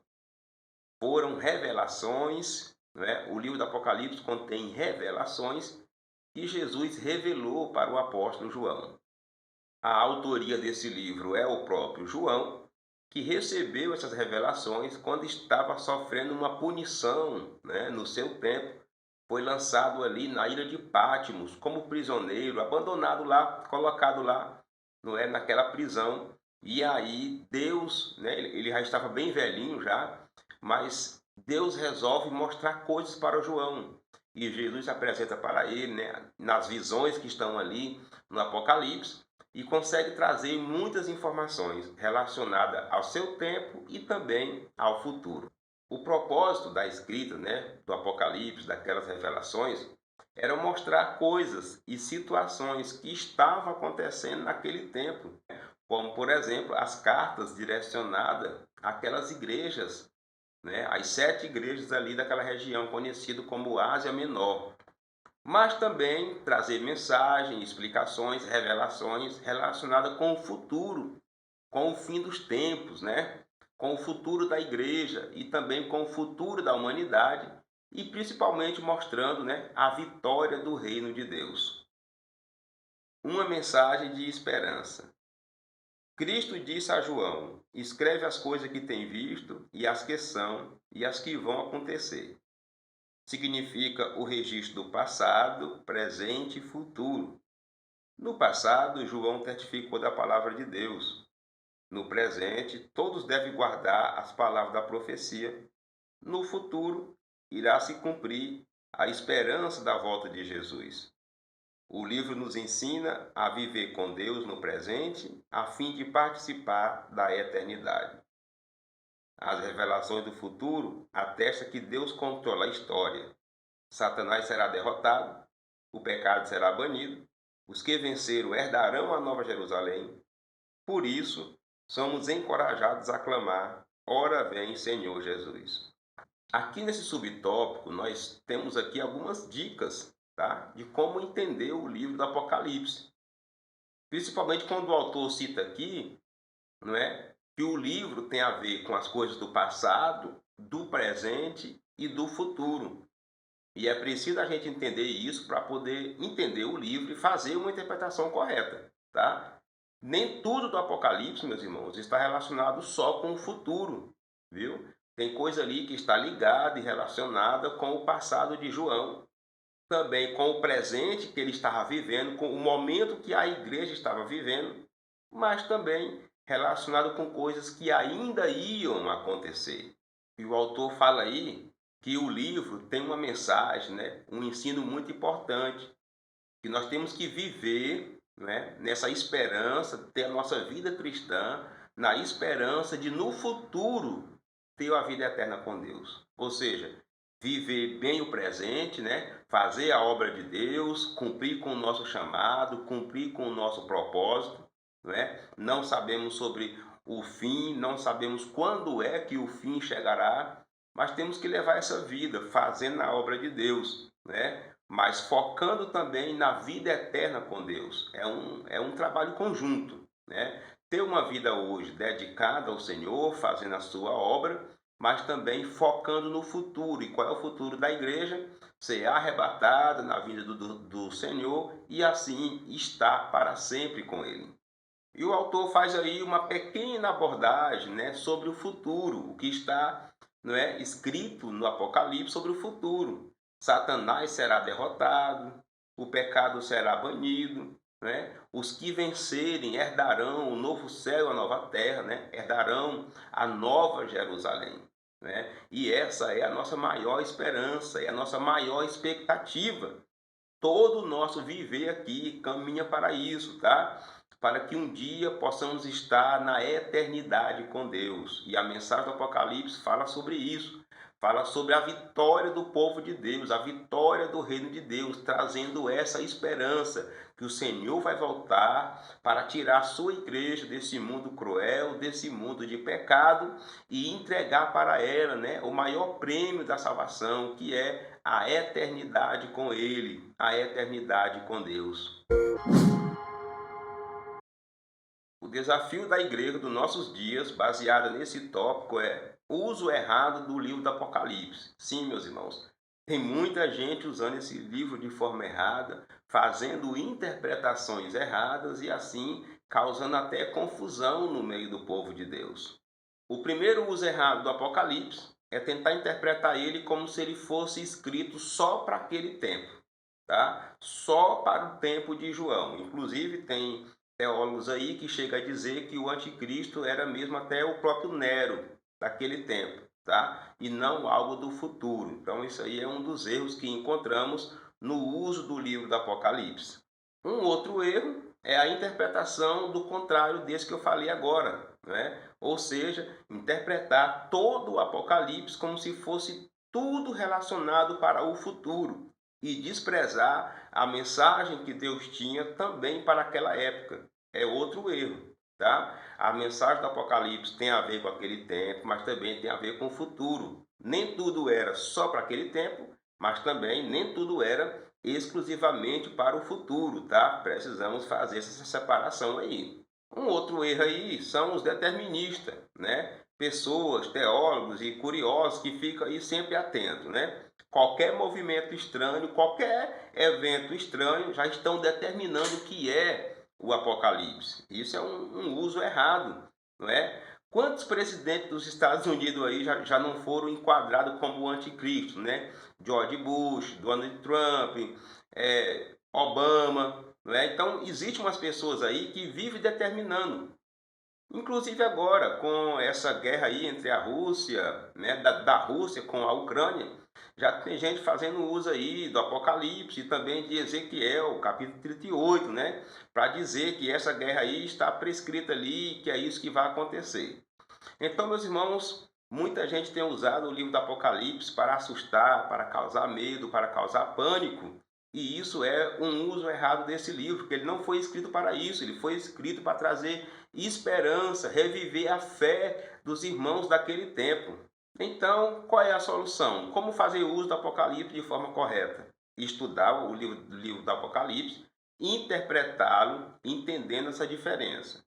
Foram revelações, né? O livro do Apocalipse contém revelações que Jesus revelou para o apóstolo João. A autoria desse livro é o próprio João, que recebeu essas revelações quando estava sofrendo uma punição, né, no seu tempo. Foi lançado ali na ilha de Patmos como prisioneiro, abandonado lá, colocado lá, não é, naquela prisão. E aí Deus, né, ele já estava bem velhinho já, mas Deus resolve mostrar coisas para João. E Jesus se apresenta para ele, né, nas visões que estão ali no Apocalipse, e consegue trazer muitas informações relacionadas ao seu tempo e também ao futuro. O propósito da escrita, né, do Apocalipse, daquelas revelações, era mostrar coisas e situações que estavam acontecendo naquele tempo, como, por exemplo, as cartas direcionadas àquelas igrejas, né, as 7 igrejas ali daquela região conhecida como Ásia Menor, mas também trazer mensagens, explicações, revelações relacionadas com o futuro, com o fim dos tempos, né? Com o futuro da igreja e também com o futuro da humanidade e principalmente mostrando, né, a vitória do reino de Deus. Uma mensagem de esperança. Cristo disse a João: escreve as coisas que tem visto e as que são e as que vão acontecer. Significa o registro do passado, presente e futuro. No passado, João testificou da palavra de Deus. No presente, todos devem guardar as palavras da profecia. No futuro, irá se cumprir a esperança da volta de Jesus. O livro nos ensina a viver com Deus no presente, a fim de participar da eternidade. As revelações do futuro atestam que Deus controla a história. Satanás será derrotado, o pecado será banido, os que venceram herdarão a Nova Jerusalém. Por isso, somos encorajados a clamar: ora vem, Senhor Jesus. Aqui nesse subtópico, nós temos aqui algumas dicas, tá, de como entender o livro do Apocalipse. Principalmente quando o autor cita aqui, não é, que o livro tem a ver com as coisas do passado, do presente e do futuro. E é preciso a gente entender isso para poder entender o livro e fazer uma interpretação correta, tá? Nem tudo do Apocalipse, meus irmãos, está relacionado só com o futuro, viu? Tem coisa ali que está ligada e relacionada com o passado de João, também com o presente que ele estava vivendo, com o momento que a igreja estava vivendo, mas também relacionado com coisas que ainda iam acontecer. E o autor fala aí que o livro tem uma mensagem, né, um ensino muito importante, que nós temos que viver, né, nessa esperança, ter a nossa vida cristã, na esperança de no futuro ter a vida eterna com Deus. Ou seja, viver bem o presente, né, fazer a obra de Deus, cumprir com o nosso chamado, cumprir com o nosso propósito, né? Não sabemos sobre o fim, não sabemos quando é que o fim chegará, mas temos que levar essa vida fazendo a obra de Deus, né? Mas focando também na vida eterna com Deus. É um trabalho conjunto, né? Ter uma vida hoje dedicada ao Senhor, fazendo a sua obra, mas também focando no futuro. E qual é o futuro da igreja? Ser arrebatada na vida do Senhor e assim estar para sempre com Ele. E o autor faz aí uma pequena abordagem, né, sobre o futuro, o que está, não é, escrito no Apocalipse sobre o futuro. Satanás será derrotado, o pecado será banido, né? Os que vencerem herdarão o novo céu e a nova terra, né? Herdarão a nova Jerusalém, né? E essa é a nossa maior esperança, é a nossa maior expectativa. Todo o nosso viver aqui caminha para isso, tá? Para que um dia possamos estar na eternidade com Deus. E a mensagem do Apocalipse fala sobre isso. Fala sobre a vitória do povo de Deus, a vitória do reino de Deus, trazendo essa esperança que o Senhor vai voltar para tirar a sua igreja desse mundo cruel, desse mundo de pecado e entregar para ela, né, o maior prêmio da salvação, que é a eternidade com Ele, a eternidade com Deus. O desafio da igreja dos nossos dias, baseado nesse tópico, é o uso errado do livro do Apocalipse. Sim, meus irmãos, tem muita gente usando esse livro de forma errada, fazendo interpretações erradas e assim causando até confusão no meio do povo de Deus. O primeiro uso errado do Apocalipse é tentar interpretar ele como se ele fosse escrito só para aquele tempo, tá? Só para o tempo de João. Inclusive tem teólogos aí que chegam a dizer que o anticristo era mesmo até o próprio Nero daquele tempo, tá? E não algo do futuro. Então isso aí é um dos erros que encontramos no uso do livro do Apocalipse. Um outro erro é a interpretação do contrário desse que eu falei agora, né? Ou seja, interpretar todo o Apocalipse como se fosse tudo relacionado para o futuro e desprezar a mensagem que Deus tinha também para aquela época. É outro erro, tá? A mensagem do Apocalipse tem a ver com aquele tempo, mas também tem a ver com o futuro. Nem tudo era só para aquele tempo, mas também nem tudo era exclusivamente para o futuro, tá? Precisamos fazer essa separação aí. Um outro erro aí são os deterministas, né? Pessoas, teólogos e curiosos que ficam aí sempre atentos, né? Qualquer movimento estranho, qualquer evento estranho, já estão determinando o que é o Apocalipse. Isso é um uso errado, não é? Quantos presidentes dos Estados Unidos aí já não foram enquadrados como o anticristo, né? George Bush, Donald Trump, Obama, não é? Então, existem umas pessoas aí que vivem determinando. Inclusive agora, com essa guerra aí entre a Rússia, né, da Rússia com a Ucrânia, já tem gente fazendo uso aí do Apocalipse e também de Ezequiel, capítulo 38, né, para dizer que essa guerra aí está prescrita ali, que é isso que vai acontecer. Então, meus irmãos, muita gente tem usado o livro do Apocalipse para assustar, para causar medo, para causar pânico. E isso é um uso errado desse livro, porque ele não foi escrito para isso, ele foi escrito para trazer esperança, reviver a fé dos irmãos daquele tempo. Então, qual é a solução? Como fazer uso do Apocalipse de forma correta? Estudar o livro do Apocalipse, interpretá-lo, entendendo essa diferença.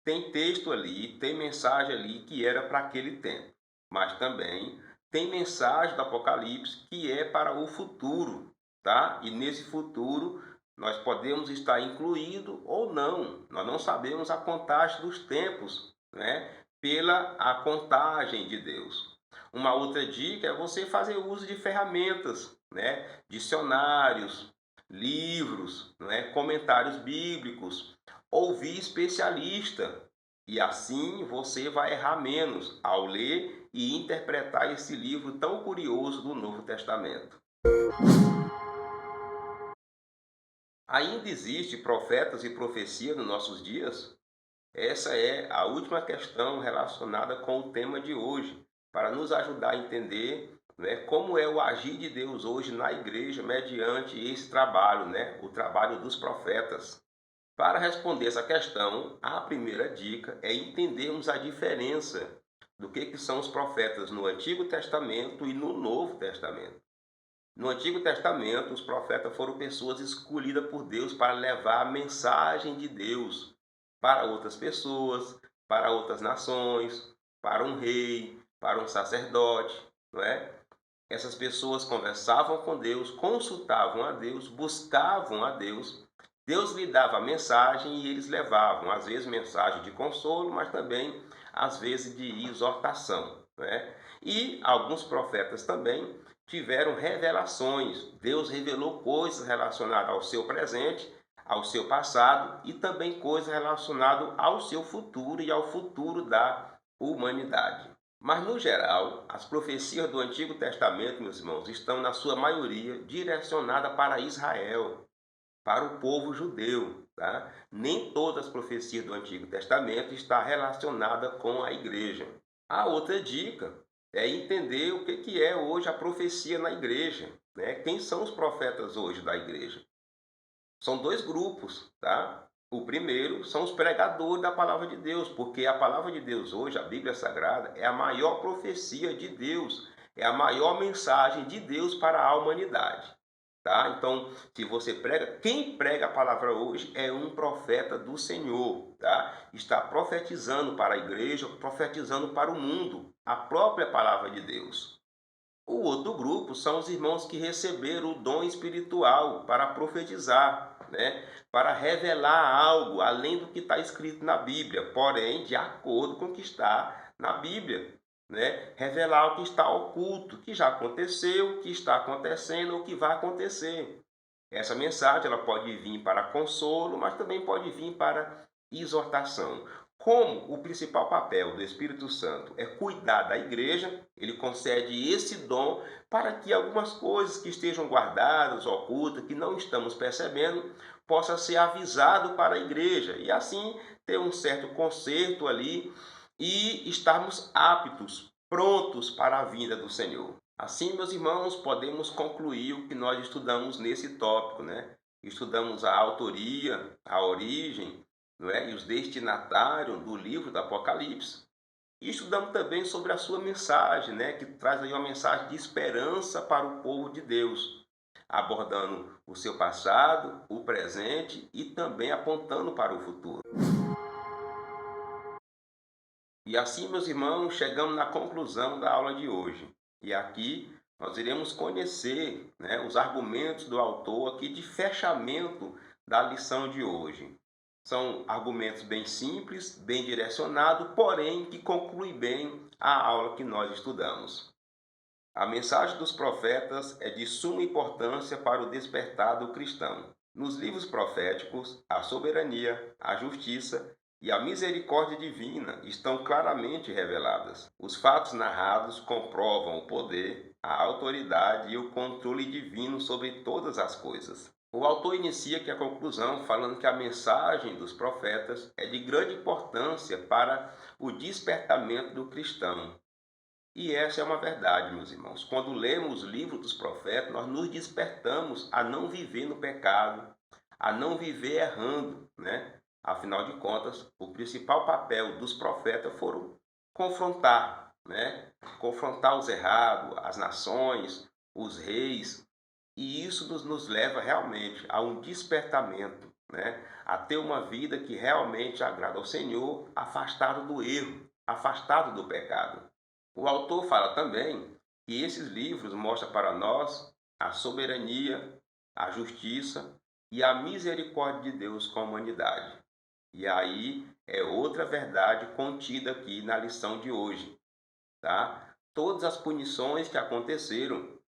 Tem texto ali, tem mensagem ali que era para aquele tempo, mas também tem mensagem do Apocalipse que é para o futuro, tá? E nesse futuro nós podemos estar incluído ou não. Nós não sabemos a contagem dos tempos, né? Pela a contagem de Deus. Uma outra dica é você fazer uso de ferramentas, né? Dicionários, livros, né? Comentários bíblicos, ouvir especialista. E assim você vai errar menos ao ler e interpretar esse livro tão curioso do Novo Testamento. Ainda existe profetas e profecia nos nossos dias? Essa é a última questão relacionada com o tema de hoje, para nos ajudar a entender, né, como é o agir de Deus hoje na igreja mediante esse trabalho, né, o trabalho dos profetas. Para responder essa questão, a primeira dica é entendermos a diferença do que são os profetas no Antigo Testamento e no Novo Testamento. No Antigo Testamento, os profetas foram pessoas escolhidas por Deus para levar a mensagem de Deus para outras pessoas, para outras nações, para um rei, para um sacerdote, não é? Essas pessoas conversavam com Deus, consultavam a Deus, buscavam a Deus. Deus lhe dava a mensagem e eles levavam, às vezes mensagem de consolo, mas também às vezes de exortação, né? E alguns profetas também tiveram revelações. Deus revelou coisas relacionadas ao seu presente, ao seu passado e também coisas relacionadas ao seu futuro e ao futuro da humanidade. Mas, no geral, as profecias do Antigo Testamento, meus irmãos, estão, na sua maioria, direcionadas para Israel, para o povo judeu. Tá? Nem todas as profecias do Antigo Testamento estão relacionadas com a igreja. A outra dica é entender o que é hoje a profecia na igreja. Né? Quem são os profetas hoje da igreja? São dois grupos, tá? O primeiro são os pregadores da palavra de Deus, porque a palavra de Deus hoje, a Bíblia Sagrada, é a maior profecia de Deus, é a maior mensagem de Deus para a humanidade. Tá? Então, se você prega, quem prega a palavra hoje é um profeta do Senhor, tá? Está profetizando para a igreja, profetizando para o mundo, a própria palavra de Deus. O outro grupo são os irmãos que receberam o dom espiritual para profetizar, né? Para revelar algo além do que está escrito na Bíblia, porém de acordo com o que está na Bíblia. Né? Revelar o que está oculto, que já aconteceu, que está acontecendo ou que vai acontecer. Essa mensagem ela pode vir para consolo, mas também pode vir para exortação. Como o principal papel do Espírito Santo é cuidar da igreja, ele concede esse dom para que algumas coisas que estejam guardadas, ocultas, que não estamos percebendo, possa ser avisado para a igreja e assim ter um certo conserto ali e estarmos aptos, prontos para a vinda do Senhor. Assim, meus irmãos, podemos concluir o que nós estudamos nesse tópico, né? Estudamos a autoria, a origem, não é? E os destinatários do livro do Apocalipse. E estudamos também sobre a sua mensagem, né? Que traz aí uma mensagem de esperança para o povo de Deus, abordando o seu passado, o presente e também apontando para o futuro. E assim, meus irmãos, chegamos na conclusão da aula de hoje. E aqui nós iremos conhecer, né, os argumentos do autor aqui de fechamento da lição de hoje. São argumentos bem simples, bem direcionados, porém que concluem bem a aula que nós estudamos. A mensagem dos profetas é de suma importância para o despertar do cristão. Nos livros proféticos, a soberania, a justiça e a misericórdia divina estão claramente reveladas. Os fatos narrados comprovam o poder, a autoridade e o controle divino sobre todas as coisas. O autor inicia aqui a conclusão falando que a mensagem dos profetas é de grande importância para o despertamento do cristão. E essa é uma verdade, meus irmãos. Quando lemos o livro dos profetas, nós nos despertamos a não viver no pecado, a não viver errando, né? Afinal de contas, o principal papel dos profetas foram confrontar, né? Confrontar os errados, as nações, os reis. E isso nos leva realmente a um despertamento, né? A ter uma vida que realmente agrada ao Senhor, afastado do erro, afastado do pecado. O autor fala também que esses livros mostram para nós a soberania, a justiça e a misericórdia de Deus com a humanidade. E aí é outra verdade contida aqui na lição de hoje, tá? Todas as punições que aconteceram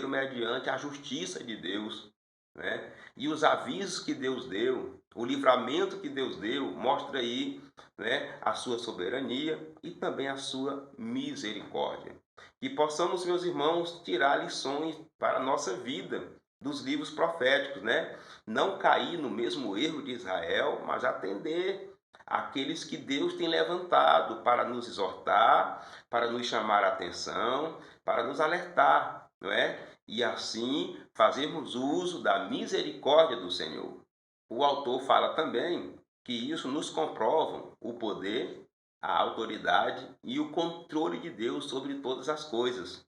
mediante a justiça de Deus, né? E os avisos que Deus deu, o livramento que Deus deu, mostra aí, né, a sua soberania e também a sua misericórdia. Que possamos, meus irmãos, tirar lições para a nossa vida dos livros proféticos, né? Não cair no mesmo erro de Israel, mas atender àqueles que Deus tem levantado para nos exortar, para nos chamar a atenção, para nos alertar, não é? E assim fazermos uso da misericórdia do Senhor. O autor fala também que isso nos comprova o poder, a autoridade e o controle de Deus sobre todas as coisas.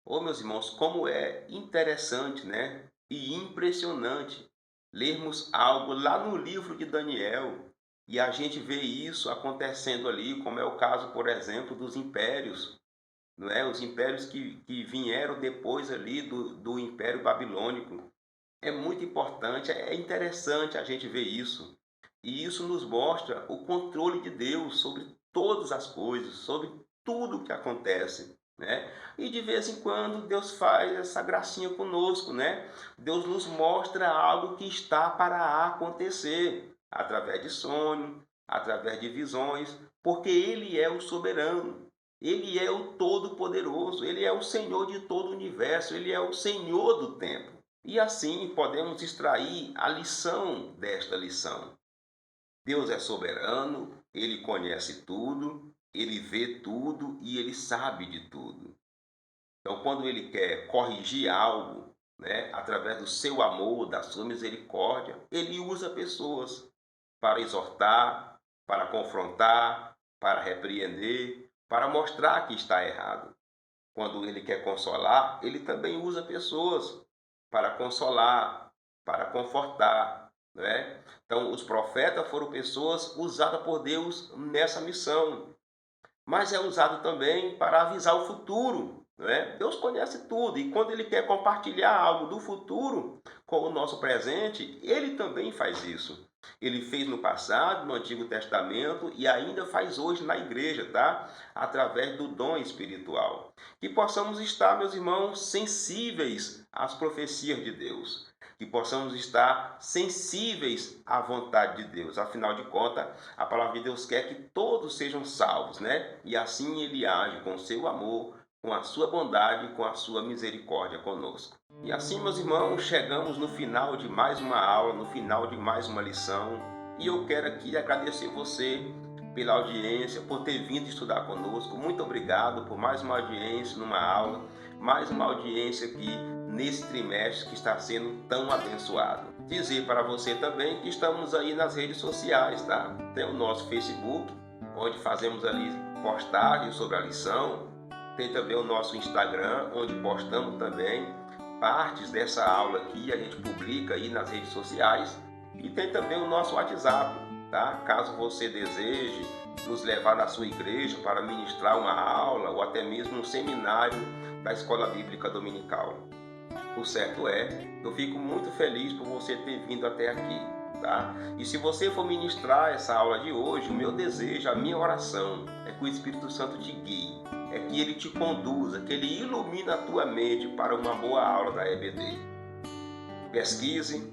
Oh, meus irmãos, como é interessante, né? E impressionante lermos algo lá no livro de Daniel e a gente vê isso acontecendo ali, como é o caso, por exemplo, dos impérios, não é? Os impérios que vieram depois ali do Império Babilônico. É muito importante, é interessante a gente ver isso. E isso nos mostra o controle de Deus sobre todas as coisas, sobre tudo o que acontece. né? E de vez em quando Deus faz essa gracinha conosco, né? Deus nos mostra algo que está para acontecer, através de sonho, através de visões, porque Ele é o soberano, Ele é o todo-poderoso, Ele é o Senhor de todo o universo, Ele é o Senhor do tempo. E assim podemos extrair a lição desta lição. Deus é soberano, Ele conhece tudo, Ele vê tudo e Ele sabe de tudo. Então, quando Ele quer corrigir algo, né, através do seu amor, da sua misericórdia, Ele usa pessoas para exortar, para confrontar, para repreender, para mostrar que está errado. Quando Ele quer consolar, Ele também usa pessoas para consolar, para confortar, né? Então, os profetas foram pessoas usadas por Deus nessa missão, mas é usado também para avisar o futuro, né? Deus conhece tudo e quando Ele quer compartilhar algo do futuro com o nosso presente, Ele também faz isso. Ele fez no passado, no Antigo Testamento e ainda faz hoje na igreja, tá? Através do dom espiritual. Que possamos estar, meus irmãos, sensíveis às profecias de Deus. Que possamos estar sensíveis à vontade de Deus. Afinal de contas, a palavra de Deus quer que todos sejam salvos, né? E assim Ele age com o seu amor, com a sua bondade, com a sua misericórdia conosco. E assim, meus irmãos, chegamos no final de mais uma aula, no final de mais uma lição. E eu quero aqui agradecer você pela audiência, por ter vindo estudar conosco. Muito obrigado por mais uma audiência numa aula, mais uma audiência aqui nesse trimestre que está sendo tão abençoado. Dizer para você também que estamos aí nas redes sociais, tá? Tem o nosso Facebook, onde fazemos ali postagens sobre a lição. Tem também o nosso Instagram, onde postamos também partes dessa aula aqui, a gente publica aí nas redes sociais. E tem também o nosso WhatsApp, tá? Caso você deseje nos levar na sua igreja para ministrar uma aula ou até mesmo um seminário da Escola Bíblica Dominical. O certo é que eu fico muito feliz por você ter vindo até aqui, tá? E se você for ministrar essa aula de hoje, o meu desejo, a minha oração é que o Espírito Santo te guie, é que ele te conduza, que ele ilumine a tua mente para uma boa aula da EBD. Pesquise,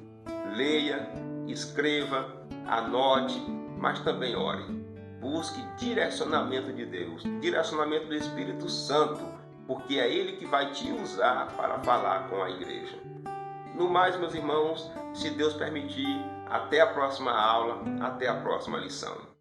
leia, escreva, anote, mas também ore. Busque direcionamento de Deus, direcionamento do Espírito Santo, porque é Ele que vai te usar para falar com a igreja. No mais, meus irmãos, se Deus permitir, até a próxima aula, até a próxima lição.